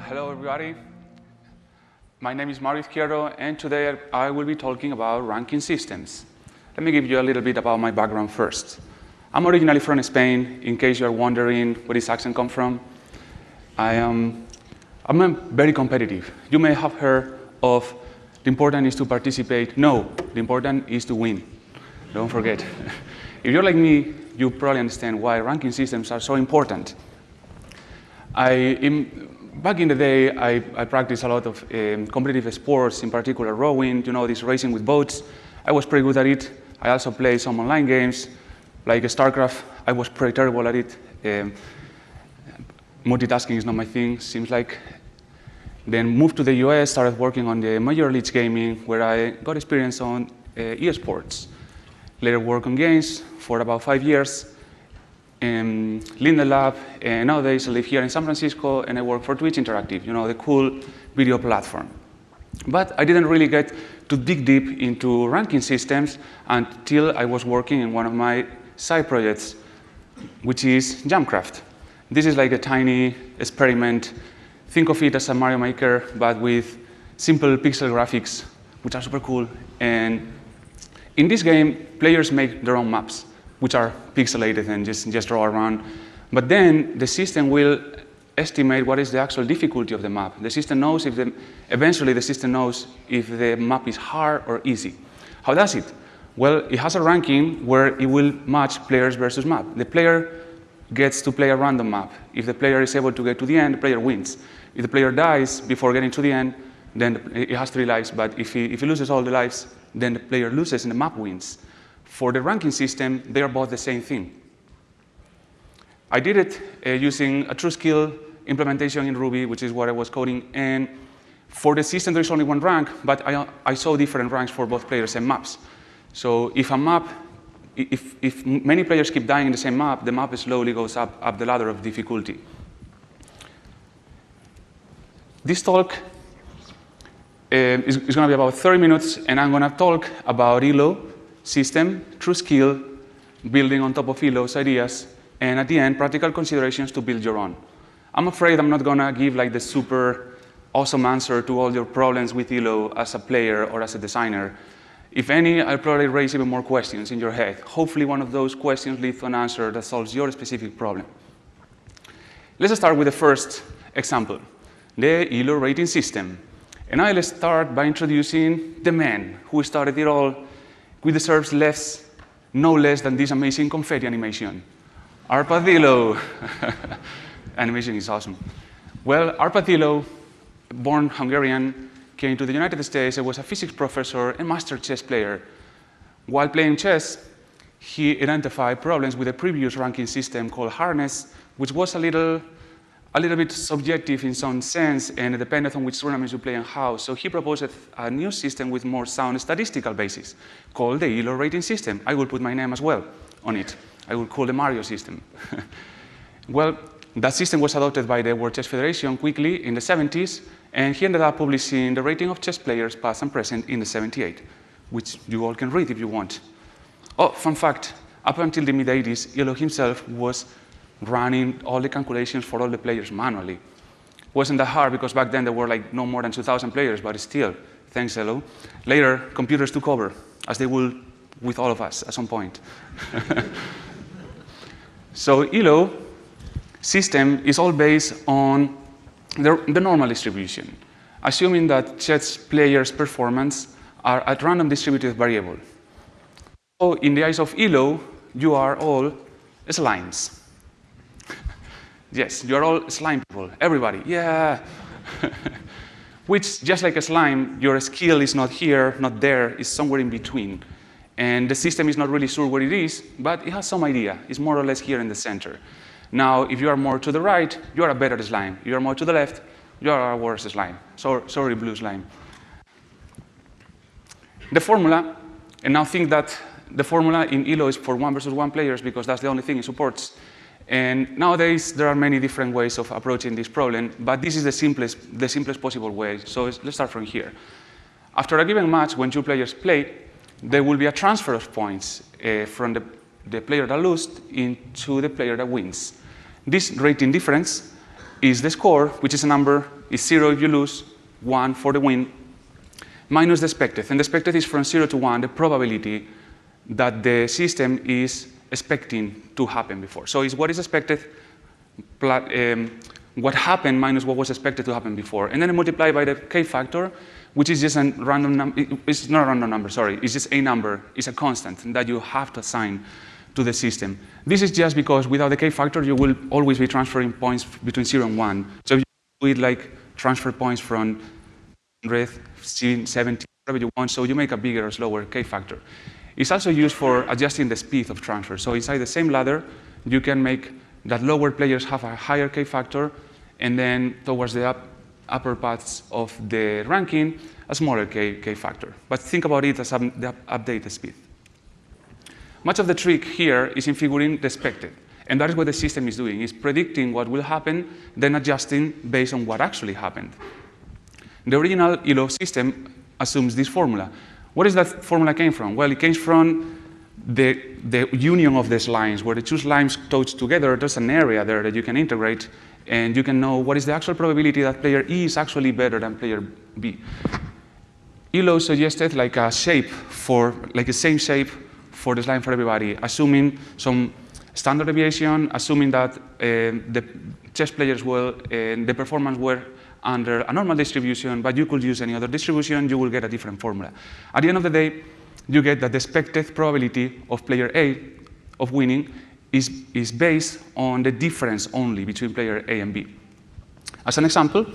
Hello, everybody. My name is Mario Izquierdo, and today I will be talking about ranking systems. Let me give you a little bit about my background first. I'm originally from Spain, in case you're wondering where this accent comes from. I'm very competitive. You may have heard of the important is to participate. No, the important is to win. Don't forget. If you're like me, you probably understand why ranking systems are so important. Back in the day, I practiced a lot of competitive sports, in particular rowing, this racing with boats. I was pretty good at it. I also played some online games, like StarCraft. I was pretty terrible at it. Multitasking is not my thing, seems like. Then moved to the US, started working on the Major League Gaming, where I got experience on eSports. Later worked on games for about 5 years. Lead the lab, and nowadays I live here in San Francisco and I work for Twitch Interactive, the cool video platform. But I didn't really get to dig deep into ranking systems until I was working in one of my side projects, which is Jumpcraft. This is like a tiny experiment. Think of it as a Mario Maker, but with simple pixel graphics, which are super cool. And in this game, players make their own maps, which are pixelated and just draw around. But then the system will estimate what is the actual difficulty of the map. The system knows eventually the system knows if the map is hard or easy. How does it? Well, it has a ranking where it will match players versus map. The player gets to play a random map. If the player is able to get to the end, the player wins. If the player dies before getting to the end, then it has 3 lives. But if he loses all the lives, then the player loses and the map wins. For the ranking system, they are both the same thing. I did it using a TrueSkill implementation in Ruby, which is what I was coding. And for the system, there is only one rank, but I saw different ranks for both players and maps. So if a map, if many players keep dying in the same map, the map slowly goes up the ladder of difficulty. This talk is going to be about 30 minutes, and I'm going to talk about Elo system, TrueSkill, building on top of Elo's ideas, and at the end, practical considerations to build your own. I'm afraid I'm not going to give like the super awesome answer to all your problems with Elo as a player or as a designer. If any, I'll probably raise even more questions in your head. Hopefully one of those questions leads to an answer that solves your specific problem. Let's start with the first example, the Elo rating system. And I'll start by introducing the man who started it all. We deserve no less than this amazing confetti animation. Arpadillo. Animation is awesome. Well, Arpadillo, born Hungarian, came to the United States and was a physics professor and master chess player. While playing chess, he identified problems with a previous ranking system called Harness, which was a little bit subjective in some sense, and it depended on which tournaments you play and how. So he proposed a new system with more sound statistical basis called the Elo rating system. I will put my name as well on it. I will call the Mario system. Well, that system was adopted by the World Chess Federation quickly in the 70s, and he ended up publishing the rating of chess players past and present in the 78, which you all can read if you want. Oh, fun fact, up until the mid-80s, Elo himself was running all the calculations for all the players manually. It wasn't that hard because back then there were like no more than 2,000 players, but still, thanks Elo. Later, computers took over, as they will with all of us at some point. So Elo system is all based on the normal distribution, assuming that chess players' performance are at random distributed variable. So in the eyes of Elo, you are all slimes. Yes, you're all slime people, everybody, yeah. Which, just like a slime, your skill is not here, not there, it's somewhere in between. And the system is not really sure where it is, but it has some idea. It's more or less here in the center. Now, if you are more to the right, you are a better slime. If you are more to the left, you are a worse slime. Sorry, blue slime. The formula, and now think that the formula in Elo is for 1 versus 1 players because that's the only thing it supports. And nowadays, there are many different ways of approaching this problem, but this is the simplest possible way. So let's start from here. After a given match, when 2 players play, there will be a transfer of points from the player that loses into the player that wins. This rating difference is the score, which is a number is 0 if you lose, 1 for the win, minus the expected. And the expected is from 0 to 1, the probability that the system is expecting to happen before. So it's what is expected, what happened minus what was expected to happen before. And then multiply by the k factor, which is just a random number. It's not a random number, sorry. It's just a number. It's a constant that you have to assign to the system. This is just because without the k factor, you will always be transferring points between 0 and 1. So if you do it like transfer points from 100, 70, whatever you want, so you make a bigger or slower k factor. It's also used for adjusting the speed of transfer. So inside the same ladder, you can make that lower players have a higher k factor, and then towards the upper parts of the ranking, a smaller k factor. But think about it as the updated speed. Much of the trick here is in figuring the expected. And that is what the system is doing. It's predicting what will happen, then adjusting based on what actually happened. The original Elo system assumes this formula. Where does that formula came from? Well, it came from the union of these lines. Where the two lines touch together, there's an area there that you can integrate, and you can know what is the actual probability that player E is actually better than player B. Elo suggested like a shape like the same shape for this line for everybody, assuming some standard deviation, assuming that the chess players the performance were under a normal distribution, but you could use any other distribution, you will get a different formula. At the end of the day, you get that the expected probability of player A of winning is based on the difference only between player A and B. As an example,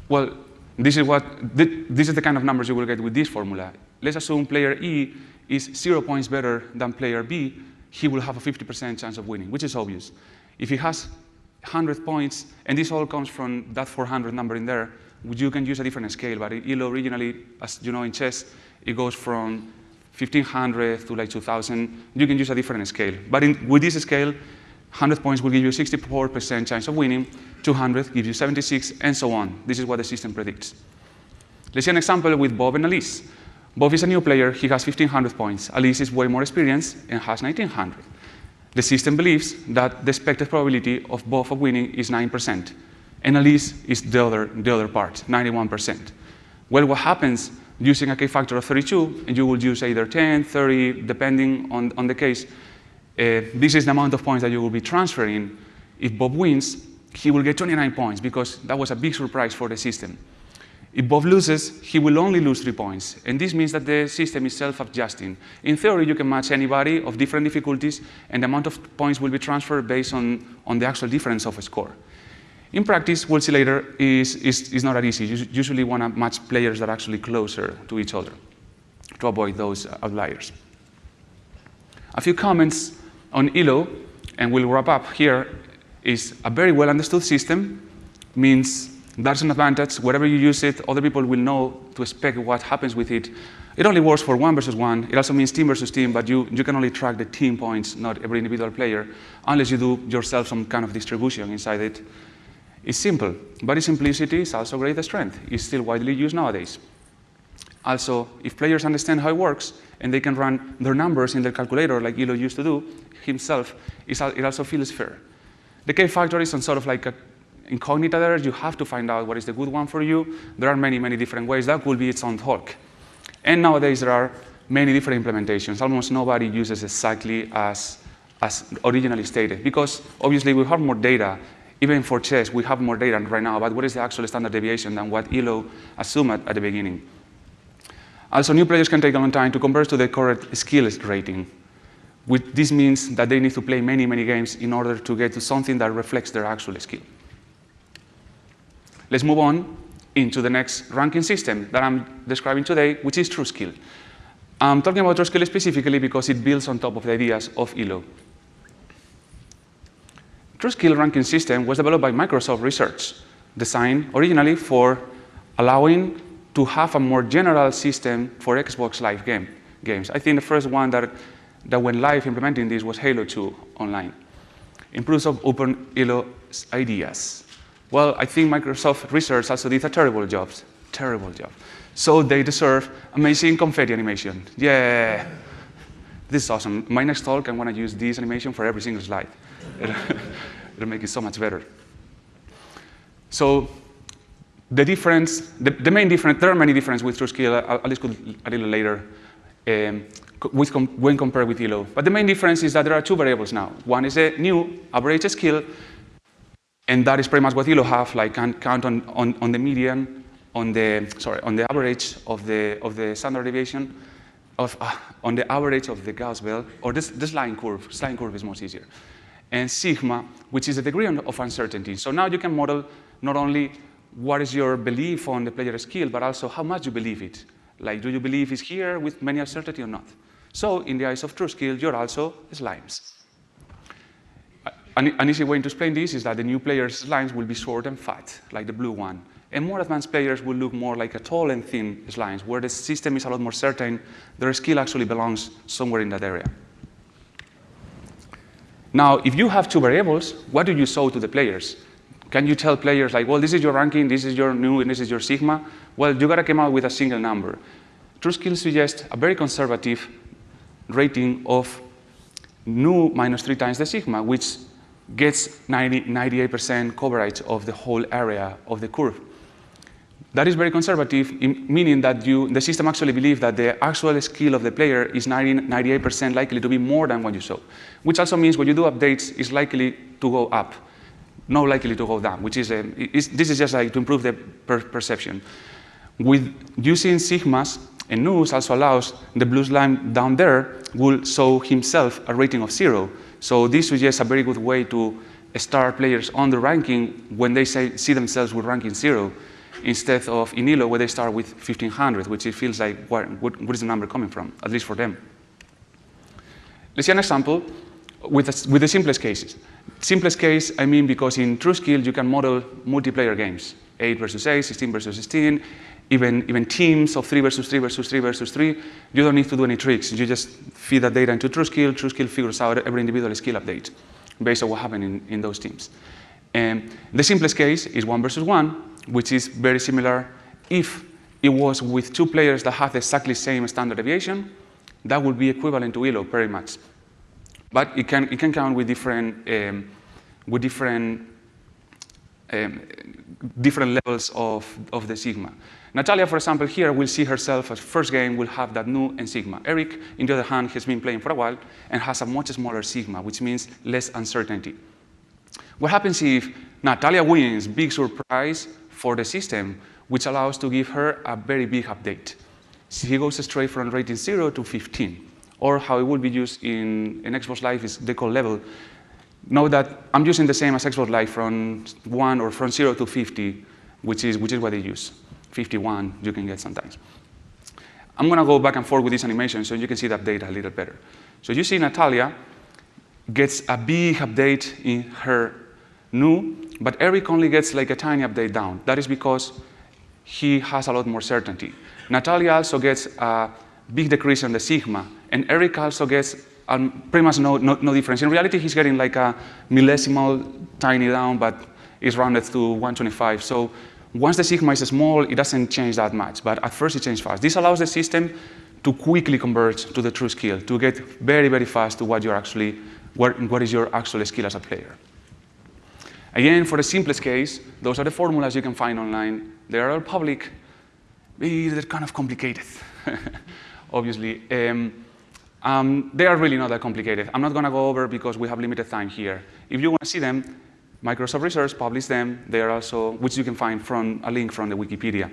well, this is the kind of numbers you will get with this formula. Let's assume player E is 0 points better than player B, he will have a 50% chance of winning, which is obvious. If he has 100 points, and this all comes from that 400 number in there, you can use a different scale, but in Elo originally, as you know in chess, it goes from 1500 to like 2000. You can use a different scale. But with this scale, 100 points will give you 64% chance of winning, 200 gives you 76, and so on. This is what the system predicts. Let's see an example with Bob and Alice. Bob is a new player, he has 1500 points. Alice is way more experienced and has 1900. The system believes that the expected probability of both of winning is 9%, and Alice is the other part, 91%. Well, what happens using a k factor of 32, and you will use either 10, 30, depending on the case, this is the amount of points that you will be transferring. If Bob wins, he will get 29 points because that was a big surprise for the system. If Bob loses, he will only lose 3 points. And this means that the system is self-adjusting. In theory, you can match anybody of different difficulties, and the amount of points will be transferred based on the actual difference of a score. In practice, we'll see later, is not that easy. You usually want to match players that are actually closer to each other to avoid those outliers. A few comments on Elo, and we'll wrap up here, is a very well understood system, means that's an advantage. Wherever you use it, other people will know to expect what happens with it. It only works for 1 versus 1. It also means team versus team, but you can only track the team points, not every individual player, unless you do yourself some kind of distribution inside it. It's simple, but its simplicity is also great strength. It's still widely used nowadays. Also, if players understand how it works, and they can run their numbers in their calculator like Elo used to do himself, it also feels fair. The K factor is some sort of like a incognita there. You have to find out what is the good one for you. There are many, many different ways. That could be its own talk. And nowadays, there are many different implementations. Almost nobody uses exactly as originally stated, because obviously we have more data. Even for chess, we have more data right now about what is the actual standard deviation than what Elo assumed at the beginning. Also, new players can take a long time to convert to the correct skill rating. This means that they need to play many, many games in order to get to something that reflects their actual skill. Let's move on into the next ranking system that I'm describing today, which is TrueSkill. I'm talking about TrueSkill specifically because it builds on top of the ideas of Elo. TrueSkill ranking system was developed by Microsoft Research, designed originally for allowing to have a more general system for Xbox Live games. I think the first one that went live implementing this was Halo 2 Online. Improves of open Elo's ideas. Well, I think Microsoft Research also did a terrible job. So they deserve amazing confetti animation. Yeah, this is awesome. My next talk, I'm going to use this animation for every single slide. It'll make it so much better. So The difference, the main difference, there are many differences with TrueSkill. I'll discuss a little later when compared with Elo. But the main difference is that there are two variables now. One is a new average skill, and that is pretty much what Elo have, like can count on the median, on the average of the standard deviation, on the average of the Gauss belt, or this line curve. This line curve is much easier. And sigma, which is the degree of uncertainty. So now you can model not only what is your belief on the player's skill, but also how much you believe it. Like, do you believe it's here with many uncertainty or not? So in the eyes of TrueSkill, you're also slimes. An easy way to explain this is that the new player's slimes will be short and fat, like the blue one. And more advanced players will look more like a tall and thin slimes, where the system is a lot more certain their skill actually belongs somewhere in that area. Now, if you have two variables, what do you show to the players? Can you tell players, like, well, this is your ranking, this is your new, and this is your sigma? Well, you got to come out with a single number. TrueSkill suggests a very conservative rating of nu minus 3 times the sigma, which gets 98% coverage of the whole area of the curve. That is very conservative, meaning that the system actually believes that the actual skill of the player is 98% likely to be more than what you saw, which also means when you do updates, it's likely to go up, not likely to go down, which is, this is just like to improve the perception. With using sigmas and nus also allows the blue slime down there will show himself a rating of 0. So this suggests a very good way to start players on the ranking when they see themselves with ranking 0, instead of in Elo where they start with 1500, which it feels like, what is the number coming from, at least for them. Let's see an example with the simplest cases. Simplest case, I mean, because in TrueSkill you can model multiplayer games, 8 versus 8, 16 versus 16, even teams of 3 versus 3 versus 3 versus 3. You don't need to do any tricks. You just feed that data into TrueSkill. TrueSkill figures out every individual skill update based on what happened in those teams. And the simplest case is 1 versus 1, which is very similar. If it was with two players that have exactly the same standard deviation, that would be equivalent to Elo very much. But it can count with different levels of the sigma. Natalia, for example, here will see herself as first game will have that nu and sigma. Eric, on the other hand, has been playing for a while and has a much smaller sigma, which means less uncertainty. What happens if Natalia wins? Big surprise for the system, which allows to give her a very big update. She goes straight from rating 0 to 15, or how it will be used in Xbox Live is they call level. Know that I'm using the same as Xbox Live from 1 or from 0 to 50, which is what they use. 51 you can get sometimes. I'm going to go back and forth with this animation so you can see the update a little better. So you see Natalia gets a big update in her nu, but Eric only gets like a tiny update down. That is because he has a lot more certainty. Natalia also gets a big decrease in the sigma, and Eric also gets pretty much no difference. In reality, he's getting like a millesimal tiny down, but it's rounded to 125. So once the sigma is small, it doesn't change that much, but at first it changes fast. This allows the system to quickly converge to the true skill, to get very, very fast to what is your actual skill as a player. Again, for the simplest case, those are the formulas you can find online. They are all public. They're kind of complicated, obviously. They are really not that complicated. I'm not going to go over because we have limited time here. If you want to see them, Microsoft Research published them. They are also, which you can find from a link from the Wikipedia.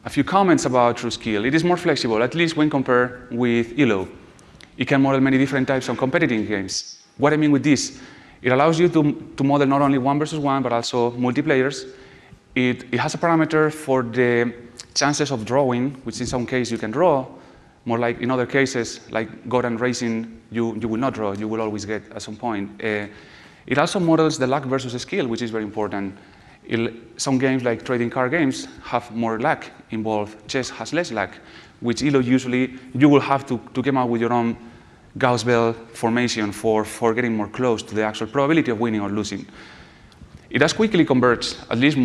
A few comments about TrueSkill. It is more flexible, at least when compared with Elo. It can model many different types of competitive games. What I mean with this, it allows you to model not only 1 versus 1, but also multiplayers. It has a parameter for the chances of drawing, which in some cases you can draw. More like in other cases, like Goran Racing, you will not draw. You will always get at some point. It also models the luck versus skill, which is very important. Some games like trading card games have more luck involved. Chess has less luck, which Elo usually you will have to come up with your own Gauss belt formation for getting more close to the actual probability of winning or losing. It does quickly converge, at least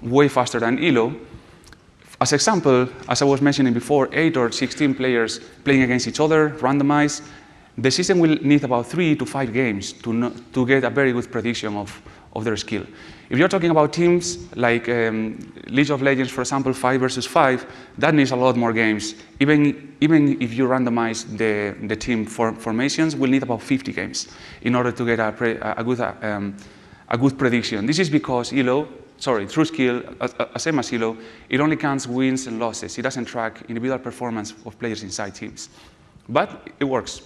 way faster than Elo. As example, as I was mentioning before, 8 or 16 players playing against each other, randomized, the system will need about 3 to 5 games to get a very good prediction of of their skill. If you're talking about teams like League of Legends, for example, 5 versus 5, that needs a lot more games. Even if you randomize the team formations, we'll need about 50 games in order to get a good prediction. This is because TrueSkill, same as Elo, it only counts wins and losses. It doesn't track individual performance of players inside teams. But it works.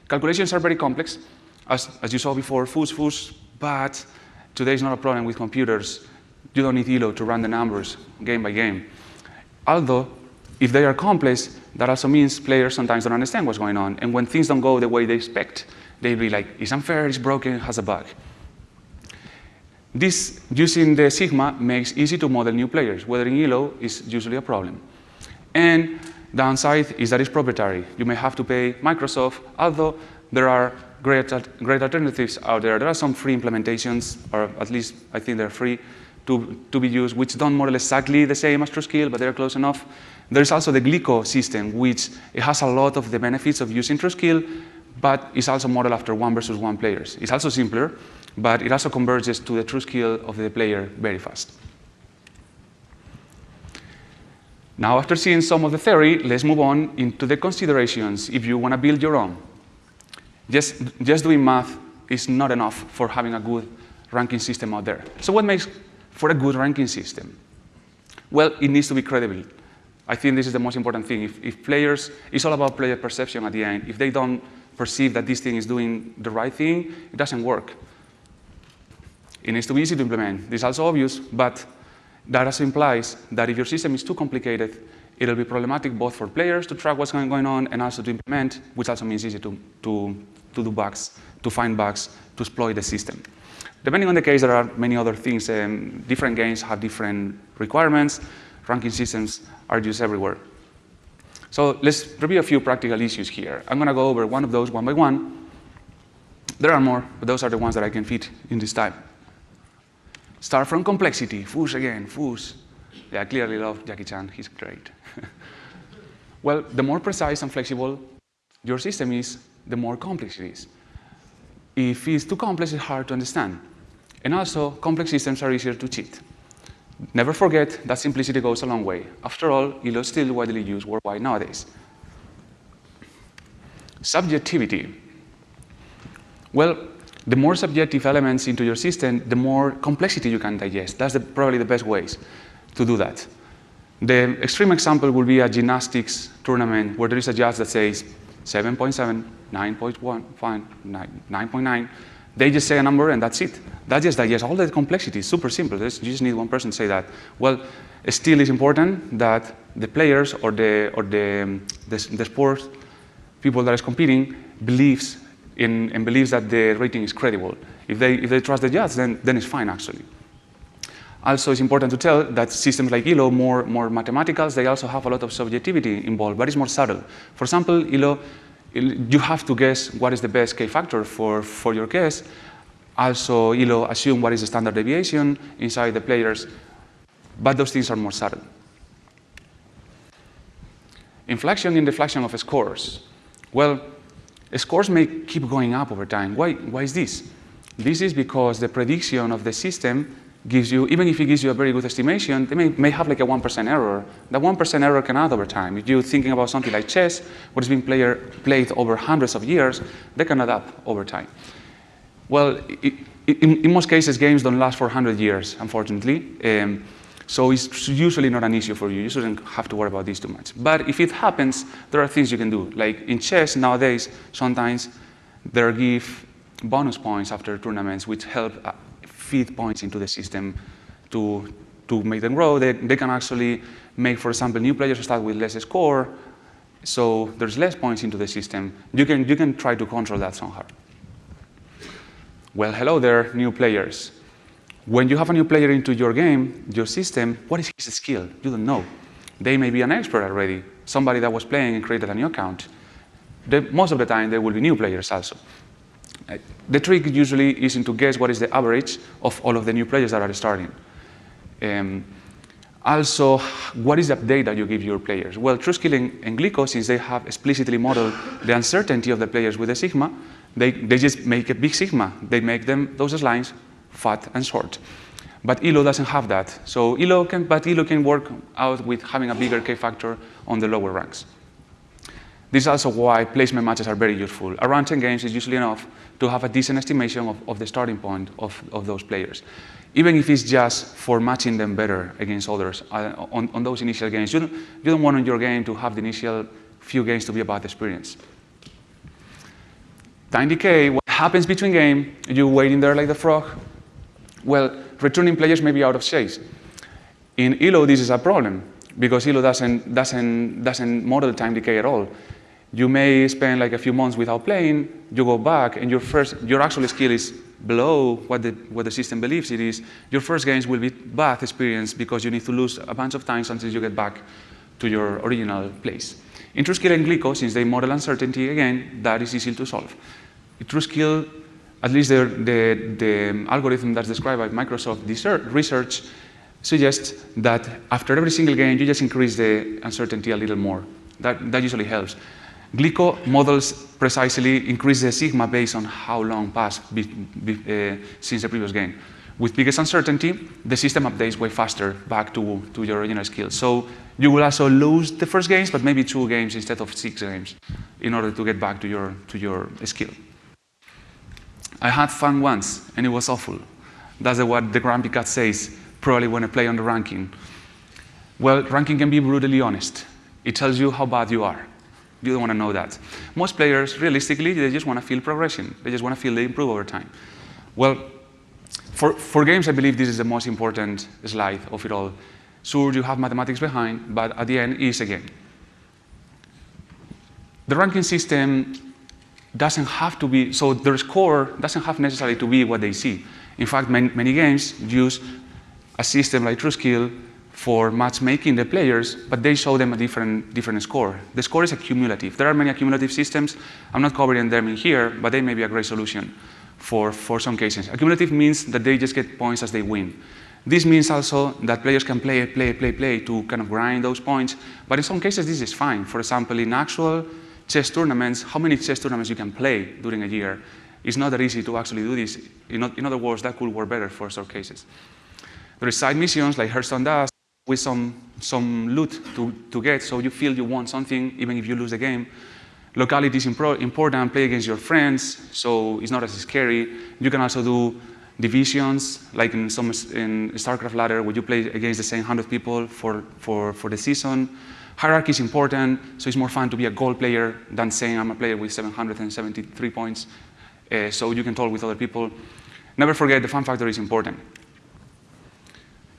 Calculations are very complex. As you saw before, fools, but today is not a problem with computers. You don't need Elo to run the numbers game by game. Although, if they are complex, that also means players sometimes don't understand what's going on. And when things don't go the way they expect, they'll be like, it's unfair, it's broken, has a bug. This, using the Sigma, makes easy to model new players. Whether in Elo is usually a problem. And downside is that it's proprietary. You may have to pay Microsoft, although there are great alternatives out there. There are some free implementations, or at least I think they're free to be used, which don't more or less exactly the same as TrueSkill, but they're close enough. There's also the Glico system, which it has a lot of the benefits of using TrueSkill, but it's also modeled after 1 versus 1 players. It's also simpler, but it also converges to the TrueSkill of the player very fast. Now, after seeing some of the theory, let's move on into the considerations if you want to build your own. Just doing math is not enough for having a good ranking system out there. So what makes for a good ranking system? Well, it needs to be credible. I think this is the most important thing. If players, it's all about player perception at the end. If they don't perceive that this thing is doing the right thing, it doesn't work. It needs to be easy to implement. This is also obvious, but that also implies that if your system is too complicated, it'll be problematic both for players to track what's going on and also to implement, which also means easy to do bugs, to find bugs, to exploit the system. Depending on the case, there are many other things. Different games have different requirements. Ranking systems are used everywhere. So let's review a few practical issues here. I'm going to go over one of those one by one. There are more, but those are the ones that I can fit in this time. Start from complexity. Foosh again, foosh. Yeah, I clearly love Jackie Chan. He's great. Well, the more precise and flexible your system is, the more complex it is. If it's too complex, it's hard to understand. And also, complex systems are easier to cheat. Never forget that simplicity goes a long way. After all, Elo is still widely used worldwide nowadays. Subjectivity. Well, the more subjective elements into your system, the more complexity you can digest. That's probably the best ways to do that. The extreme example would be a gymnastics tournament where there is a judge that says 7.7, 9.1, 9.9. They just say a number and that's it. That just digests all the complexity. It's super simple. You just need one person to say that. Well, still it's important that the players or the sports people that is competing believes that the rating is credible. If they trust the judge, then it's fine actually. Also, it's important to tell that systems like Elo, more mathematicals, they also have a lot of subjectivity involved, but it's more subtle. For example, Elo, you have to guess what is the best k-factor for your guess. Also, Elo assume what is the standard deviation inside the players, but those things are more subtle. Inflection in the Flexion of Scores. Well, scores may keep going up over time. Why is this? This is because the prediction of the system gives you, even if it gives you a very good estimation, they may have like a 1% error. That 1% error can add over time. If you're thinking about something like chess, what has been played over hundreds of years, they can add up over time. Well, in most cases, games don't last for 100 years, unfortunately. So it's usually not an issue for you. You shouldn't have to worry about this too much. But if it happens, there are things you can do. Like in chess nowadays, sometimes they give bonus points after tournaments, which help feed points into the system to make them grow. They can actually make, for example, new players start with less score, so there's less points into the system. You can try to control that somehow. Well, hello there, new players. When you have a new player into your game, your system, what is his skill? You don't know. They may be an expert already, somebody that was playing and created a new account. Most of the time, there will be new players also. The trick usually isn't to guess what is the average of all of the new players that are starting. Also, what is the update that you give your players? Well, TrueSkill and Glico, since they have explicitly modeled the uncertainty of the players with the sigma, they just make a big sigma. They make them those lines fat, and short. But Elo doesn't have that. So Elo can work out with having a bigger K factor on the lower ranks. This is also why placement matches are very useful. Around 10 games is usually enough to have a decent estimation of the starting point of those players. Even if it's just for matching them better against others on those initial games. You don't want on your game to have the initial few games to be about experience. Time decay, what happens between game, you waiting there like the frog. Well, returning players may be out of chase. In Elo, this is a problem because Elo doesn't model time decay at all. You may spend like a few months without playing, you go back, and your actual skill is below what the system believes it is. Your first games will be bad experience because you need to lose a bunch of times until you get back to your original place. In TrueSkill and Glyco, since they model uncertainty, again, that is easy to solve. In TrueSkill, at least the algorithm that's described by Microsoft Research suggests that after every single game, you just increase the uncertainty a little more. That usually helps. Glyco models precisely increase the sigma based on how long passed since the previous game. With biggest uncertainty, the system updates way faster back to your original skill. So you will also lose the first games, but maybe 2 games instead of 6 games in order to get back to your skill. I had fun once, and it was awful. That's what the Grumpy Cat says, probably when I play on the ranking. Well, ranking can be brutally honest. It tells you how bad you are. You don't want to know that. Most players, realistically, they just want to feel progression. They just want to feel they improve over time. Well, for games, I believe this is the most important slide of it all. Sure, you have mathematics behind, but at the end, it is a game. The ranking system doesn't have to be, so their score doesn't have necessarily to be what they see. In fact, many games use a system like TrueSkill for matchmaking the players, but they show them a different score. The score is accumulative. There are many accumulative systems. I'm not covering them in here, but they may be a great solution for some cases. Accumulative means that they just get points as they win. This means also that players can play to kind of grind those points, but in some cases this is fine. For example, in actual chess tournaments, how many chess tournaments you can play during a year? It's not that easy to actually do this. In other words, that could work better for some cases. There are side missions like Hearthstone does, with some loot to get, so you feel you want something even if you lose the game. Locality is important, play against your friends, so it's not as scary. You can also do divisions, like in StarCraft ladder, where you play against the same 100 people for the season. Hierarchy is important, so it's more fun to be a gold player than saying I'm a player with 773 points, so you can talk with other people. Never forget the fun factor is important.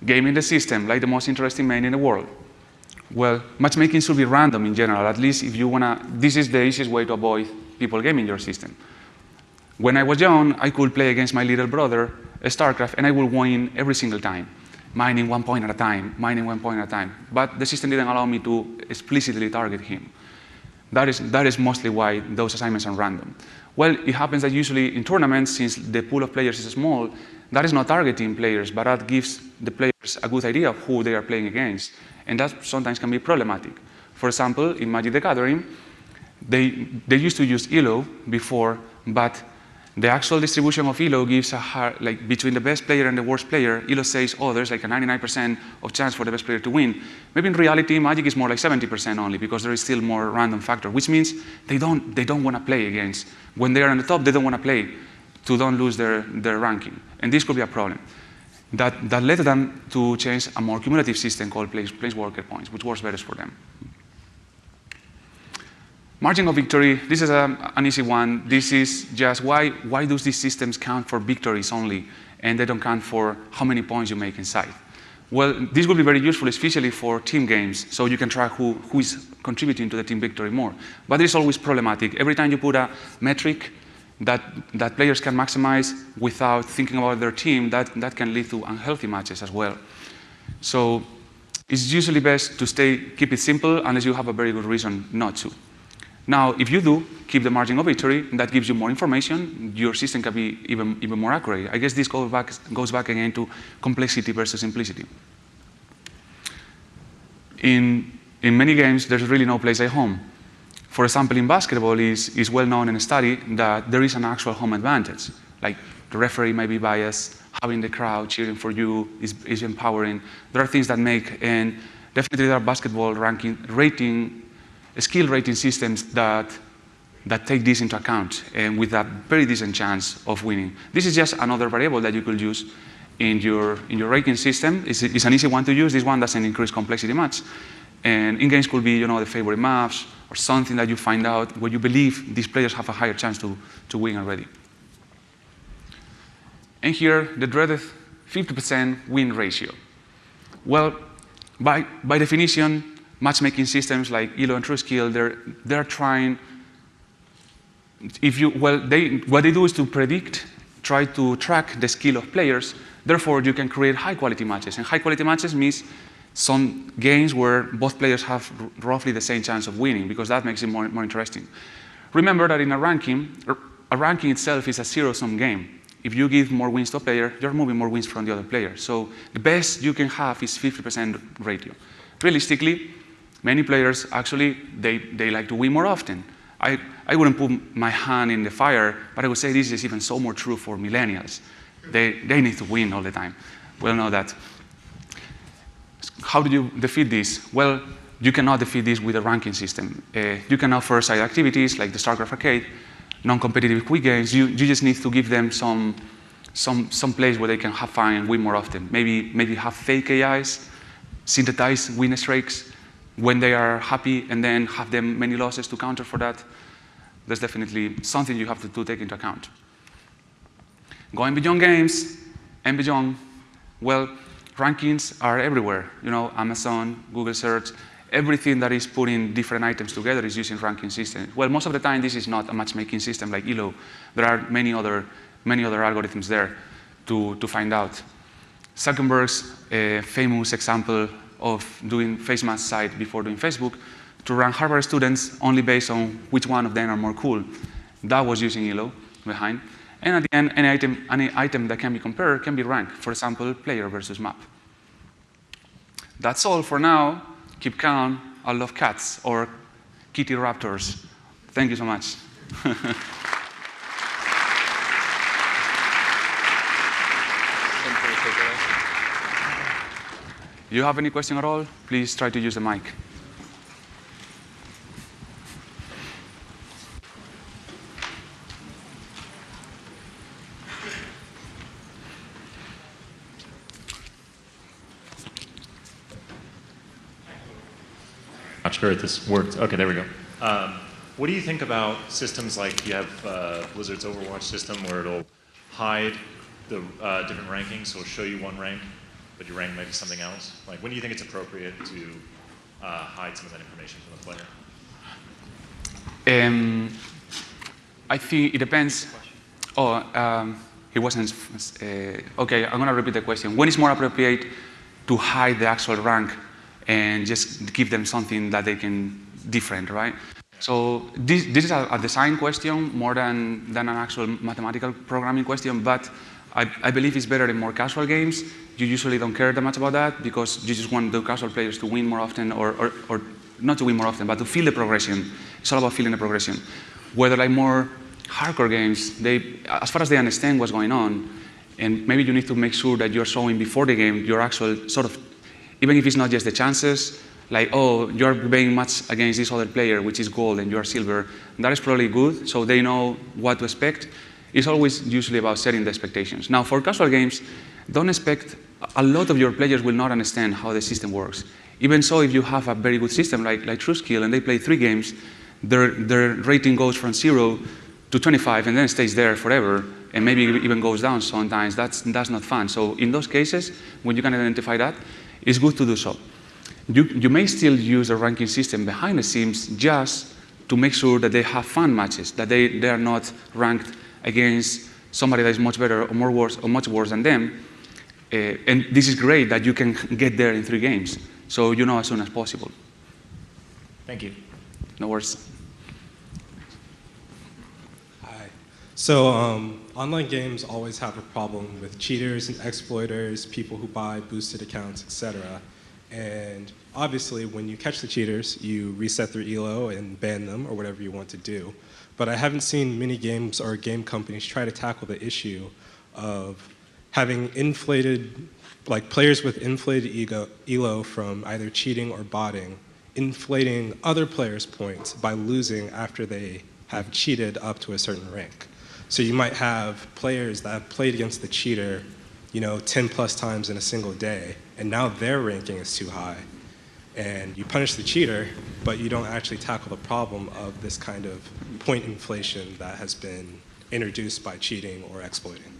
Gaming the system, like the most interesting man in the world. Well, matchmaking should be random in general, at least if you wanna, this is the easiest way to avoid people gaming your system. When I was young, I could play against my little brother, StarCraft, and I would win every single time, mining 1 point at a time, mining 1 point at a time. But the system didn't allow me to explicitly target him. That is mostly why those assignments are random. Well, it happens that usually in tournaments, since the pool of players is small, that is not targeting players, but that gives the players a good idea of who they are playing against. And that sometimes can be problematic. For example, in Magic the Gathering, they used to use Elo before, but the actual distribution of Elo gives like between the best player and the worst player, Elo says, oh, there's like a 99% of chance for the best player to win. Maybe in reality, Magic is more like 70% only because there is still more random factor, which means they don't want to play against. When they are on the top, they don't want to play to don't lose their ranking. And this could be a problem. That led them to change a more cumulative system called Planeswalker points, which works better for them. Margin of victory, this is an easy one. This is just why do these systems count for victories only, and they don't count for how many points you make inside? Well, this will be very useful, especially for team games, so you can track who is contributing to the team victory more. But it is always problematic. Every time you put a metric that players can maximize without thinking about their team, that can lead to unhealthy matches as well. So it's usually best to keep it simple unless you have a very good reason not to. Now, if you do keep the margin of victory, that gives you more information, your system can be even more accurate. I guess this goes back again to complexity versus simplicity. In many games, there's really no place at home. For example, in basketball, it's well known in a study that there is an actual home advantage. Like the referee might be biased, having the crowd cheering for you is empowering. There are things that make, and definitely there are basketball skill rating systems that take this into account, and with a very decent chance of winning. This is just another variable that you could use in your rating system. It's an easy one to use. This one doesn't increase complexity much. And in-games could be, the favorite maps or something that you find out where you believe these players have a higher chance to win already. And here, the dreaded 50% win ratio. Well, by definition, matchmaking systems like Elo and TrueSkill, they're trying. What they do is to try to track the skill of players. Therefore, you can create high-quality matches. And high-quality matches means some games where both players have roughly the same chance of winning, because that makes it more interesting. Remember that in a ranking itself is a zero-sum game. If you give more wins to a player, you're moving more wins from the other player. So the best you can have is 50% ratio. Realistically, many players actually, they like to win more often. I wouldn't put my hand in the fire, but I would say this is even so more true for millennials. They need to win all the time. We all know that. How do you defeat this? Well, you cannot defeat this with a ranking system. You can offer side activities like the StarCraft Arcade, non-competitive quick games. You just need to give them some place where they can have fun and win more often. Maybe have fake AIs, synthesize win streaks when they are happy, and then have them many losses to counter for that. That's definitely something you have to take into account. Going beyond games and beyond, well, rankings are everywhere. Amazon, Google search, everything that is putting different items together is using ranking systems. Well, most of the time, this is not a matchmaking system like Elo. There are many other algorithms there to find out. Zuckerberg's famous example of doing face mask site before doing Facebook to rank Harvard students only based on which one of them are more cool. That was using Elo behind. And at the end, any item that can be compared can be ranked. For example, player versus map. That's all for now. Keep calm. I love cats or kitty raptors. Thank you so much. You have any question at all? Please try to use the mic. Not sure if this worked. Okay, there we go. What do you think about systems like you have Blizzard's Overwatch system where it'll hide the different rankings, so it'll show you one rank, but your rank might be something else? Like, when do you think it's appropriate to hide some of that information from the player? I think it depends. He wasn't. Okay, I'm going to repeat the question. When is more appropriate to hide the actual rank and just give them something that they can different, right? So this is a design question more than an actual mathematical programming question, but I believe it's better in more casual games. You usually don't care that much about that because you just want the casual players to win more often, or not to win more often, but to feel the progression. It's all about feeling the progression. Whether like more hardcore games, as far as they understand what's going on, and maybe you need to make sure that you're showing before the game your actual sort of, even if it's not just the chances, like, oh, you're playing match against this other player, which is gold, and you're silver. That is probably good, so they know what to expect. It's always usually about setting the expectations. Now, for casual games, don't expect, a lot of your players will not understand how the system works. Even so, if you have a very good system like TrueSkill, and they play 3 games, their rating goes from 0 to 25, and then stays there forever, and maybe even goes down sometimes. That's not fun. So in those cases, when you can identify that, it's good to do so. You may still use a ranking system behind the scenes just to make sure that they have fun matches, that they are not ranked against somebody that is much better or much worse than them. And this is great that you can get there in 3 games, so you know as soon as possible. Thank you. No worries. Hi. So online games always have a problem with cheaters and exploiters, people who buy boosted accounts, etc. And obviously, when you catch the cheaters, you reset their ELO and ban them or whatever you want to do. but I haven't seen many games or game companies try to tackle the issue of having inflated, like players with inflated elo from either cheating or botting, inflating other players' points by losing after they have cheated up to a certain rank. So you might have players that have played against the cheater, 10 plus times in a single day, and now their ranking is too high. And you punish the cheater, but you don't actually tackle the problem of this kind of point inflation that has been introduced by cheating or exploiting.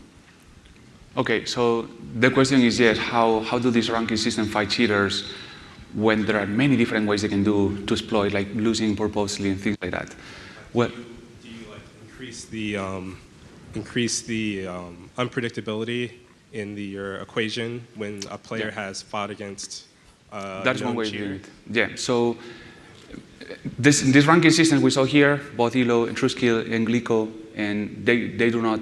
Okay, so the question is, yes, how do these ranking systems fight cheaters when there are many different ways they can do to exploit, like losing purposely and things like that? Well, do you like increase the unpredictability in your equation when a player has fought against that's one way of doing it. Yeah, so this ranking system we saw here, both Elo and TrueSkill and Glico, and they do not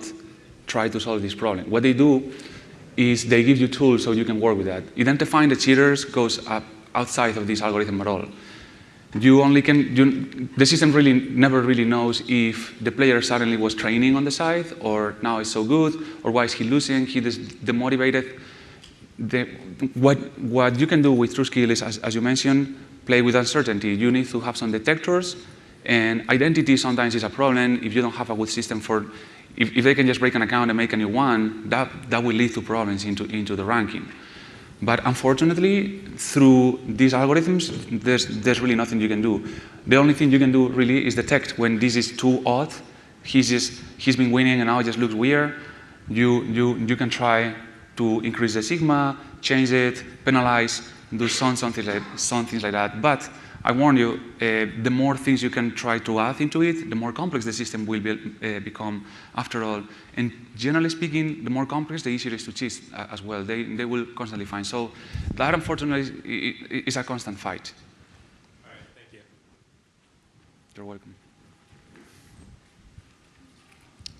try to solve this problem. What they do is they give you tools so you can work with that. Identifying the cheaters goes up outside of this algorithm at all. You only can, the system never really knows if the player suddenly was training on the side, or now is so good, or why is he losing, he is demotivated. What you can do with TrueSkill is, as you mentioned, play with uncertainty. You need to have some detectors, and identity sometimes is a problem if you don't have a good system for, if they can just break an account and make a new one, that will lead to problems into the ranking. But unfortunately, through these algorithms, there's really nothing you can do. The only thing you can do really is detect when this is too odd. He's been winning and now it just looks weird. You can try to increase the sigma, change it, penalize, do something like that. But I warn you, the more things you can try to add into it, the more complex the system will become after all. And generally speaking, the more complex, the easier it is to cheat as well. They will constantly find. So that, unfortunately, is a constant fight. All right, thank you. You're welcome.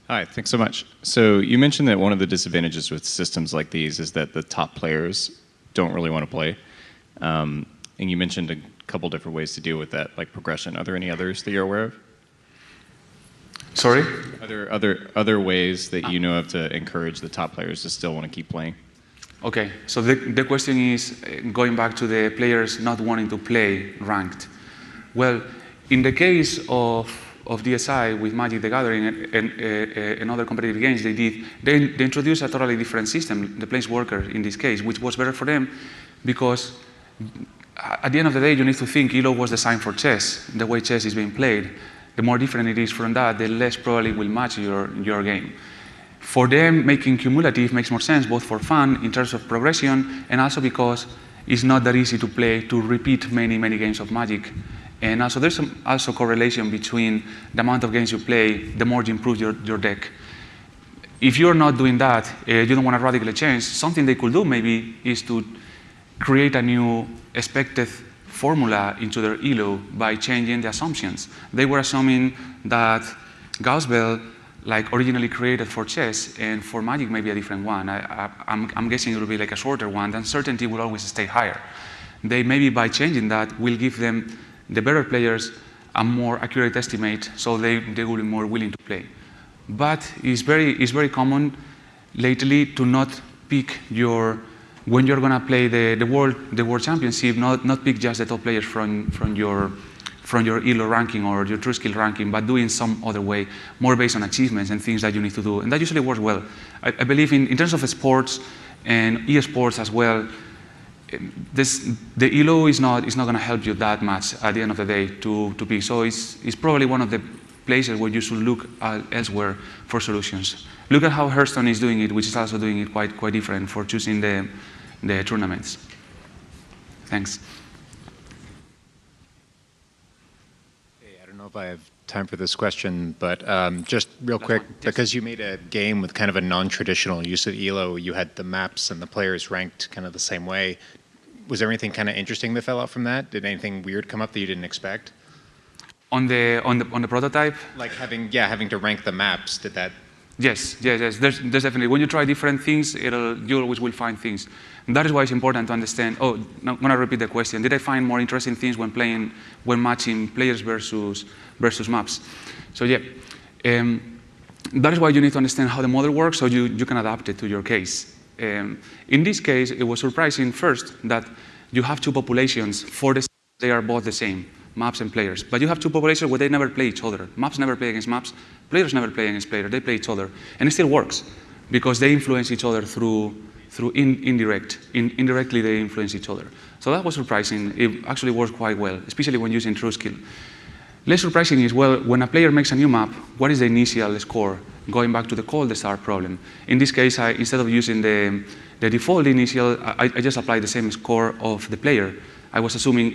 Hi, thanks so much. So you mentioned that one of the disadvantages with systems like these is that the top players don't really want to play. And you mentioned a couple different ways to deal with that, like progression. Are there any others that you're aware of? Sorry? Are there other ways that you know of to encourage the top players to still want to keep playing? Okay, so the question is going back to the players not wanting to play ranked. Well, in the case of DSI with Magic the Gathering and other competitive games they introduced a totally different system, the Planeswalker in this case, which was better for them because at the end of the day, you need to think Elo was designed for chess, the way chess is being played. The more different it is from that, the less probably will match your game. For them, making cumulative makes more sense, both for fun in terms of progression, and also because it's not that easy to play, to repeat many games of Magic. And also there's also correlation between the amount of games you play, the more you improve your deck. If you're not doing that, you don't want to radically change, something they could do maybe is to create a new expected formula into their Elo by changing the assumptions. They were assuming that Gauss Bell, like originally created for chess, and for Magic maybe a different one. I'm guessing it will be like a shorter one. The uncertainty will always stay higher. They maybe by changing that will give them, the better players, a more accurate estimate, so they will be more willing to play. But it's very common lately to not pick when you're going to play the world championship, not pick just the top players from your Elo ranking or your TrueSkill ranking, but doing some other way, more based on achievements and things that you need to do. And that usually works well. I believe in terms of sports and eSports as well, the Elo is not going to help you that much at the end of the day to pick. So it's probably one of the places where you should look elsewhere for solutions. Look at how Hearthstone is doing it, which is also doing it quite different for choosing the tournaments. Thanks. Hey, I don't know if I have time for this question, but just real quick, because you made a game with kind of a non-traditional use of Elo, you had the maps and the players ranked kind of the same way. Was there anything kind of interesting that fell out from that? Did anything weird come up that you didn't expect? On the prototype? Like having to rank the maps, did that Yes. There's definitely. When you try different things, you always will find things. And that is why it's important to understand. Oh, I'm going to repeat the question. Did I find more interesting things when matching players versus maps? So yeah, that is why you need to understand how the model works so you can adapt it to your case. In this case, it was surprising first that you have two populations they are both the same, maps and players. But you have two populations where they never play each other. Maps never play against maps, players never play against players, they play each other. And it still works because they influence each other through indirectly they influence each other. So that was surprising. It actually works quite well, especially when using TrueSkill. Less surprising is, well, when a player makes a new map, what is the initial score? Going back to the cold start problem. In this case, instead of using the default initial, I just applied the same score of the player. I was assuming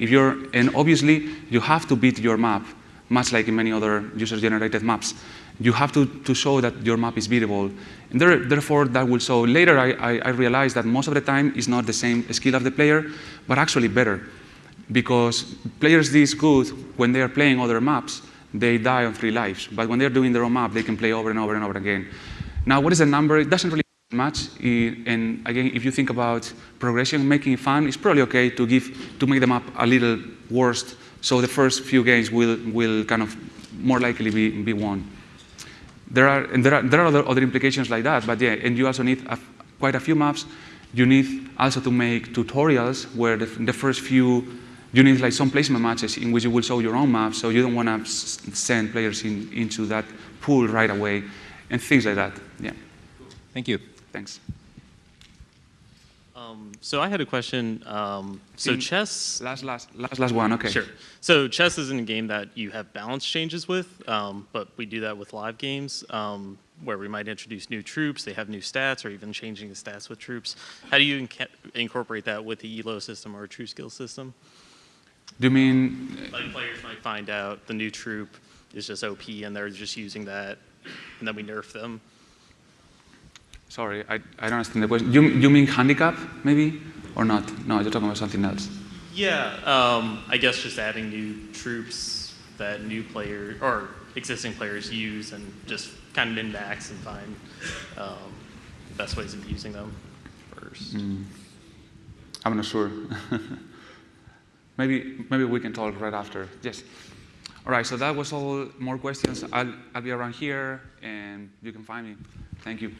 and obviously you have to beat your map, much like in many other user-generated maps. You have to show that your map is beatable. And therefore, that will show. Later, I realized that most of the time it's not the same skill of the player, but actually better. Because players this good, when they are playing other maps, they die on 3 lives. But when they're doing their own map, they can play over and over and over again. Now, what is the number? It doesn't really much. And again, if you think about progression, making it fun, it's probably okay to make the map a little worse. So the first few games will kind of more likely be won. There are other implications like that, but yeah, and you also need quite a few maps. You need also to make tutorials where the first few, you need like some placement matches in which you will show your own map, so you don't want to send players into that pool right away, and things like that. Yeah. Thank you. Thanks. So I had a question. So chess. Last one. Okay. Sure. So chess isn't a game that you have balance changes with, but we do that with live games where we might introduce new troops. They have new stats, or even changing the stats with troops. How do you incorporate that with the Elo system or a TrueSkill system? Do you mean? Like players might find out the new troop is just OP, and they're just using that, and then we nerf them. Sorry, I don't understand the question. You mean handicap, maybe? Or not? No, you're talking about something else. Yeah, I guess just adding new troops that new players or existing players use and just kind of min-max and find best ways of using them first. I'm not sure. maybe we can talk right after. Yes. All right, so that was all. More questions. I'll be around here, and you can find me. Thank you.